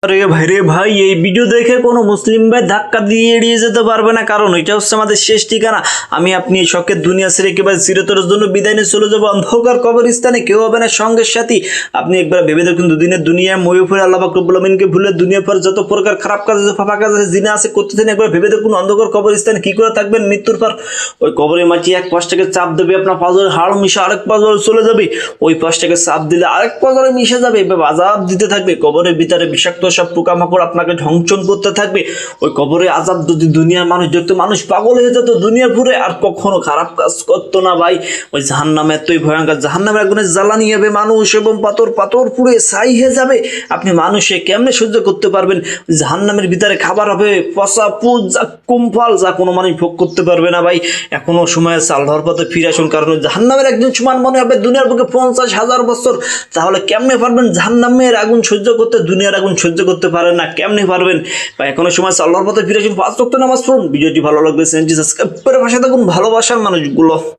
আরে ভাই রে ভাই, এই ভিডিও দেখে কোনো মুসলিম ভাই ধাক্কা দিয়ে এড়িয়ে যেতে পারবে না, কারণ এটা হচ্ছে আমাদের শেষ ঠিকানা। আমি আপনি এই শখের দুনিয়া ছেড়ে একেবারে চিরতরের জন্য বিদায় নিয়ে চলে যাবো অন্ধকার কবরস্থানে, কেউ হবে না সঙ্গের সাথী। আপনি একবার ভেবে দেখুন, দুদিনের দুনিয়ায় ময়ূর ফুলে আল্লাহ পাক রব্বুল আমিনকে ভুলে দুনিয়ার পর যত প্রকার খারাপ কাজ আছে, ফাঁপা কাজ আছে, জিনা আছে করতেছেন, একবার ভেবে দেখুন অন্ধকার কবরস্থানে কি করে থাকবেন মৃত্যুর পর। ওই কবরের মাটি এক পাশটাকে চাপ দেবে, আপনার পাঁজরের হাড় মিশে আরেক পাঁজরে চলে যাবে, ওই পাশটাকে চাপ দিলে আরেক পাঁজরে মিশে যাবে, এভাবে আজাব দিতে থাকবে। কবরের ভিতরে বিষাক্ত সব পোকামাকড় আপনাকে ধ্বংসন করতে থাকবে। ওই কবরে আজাব যদি দুনিয়ার মানুষ দেখতো, মানুষ পাগল হয়ে যেত, দুনিয়ার পুরে আর কখনো খারাপ কাজ করতো না ভাই। ওই জাহান্নাম এতই ভয়ঙ্কর, জাহান্নামের আগুনে জ্বালানি হবে মানুষ এবং পাথর পাথর পুড়ে ছাই হয়ে যাবে। আপনি মানুষে কেমনে সহ্য করতে পারবেন? জাহান্নামের ভিতরে খাবার হবে পচা পুজ, যা কুমফল, যা কোনো মানুষ ভোগ করতে পারবে না ভাই। এখনো সময় আছে, আল্লাহর পথে ফিরে আসুন, কারণ জাহান্নামের একদিন সমান মনে হবে দুনিয়ার বুকে 50,000 বছর। তাহলে কেমনে পারবেন জাহান্নামের আগুন সহ্য করতে? দুনিয়ার আগুন সহ্য করতে পারেন না, কেমনে পারবেন? বা এখনো সময় আছে, আল্লাহর পথে ফিরে আসুন, 5 ওয়াক্ত নামাজ পড়ুন। ভিডিওটি ভালো লাগলে চ্যানেলটি সাবস্ক্রাইব করে পাশে থাকুন ভালোবাসার মানুষগুলো।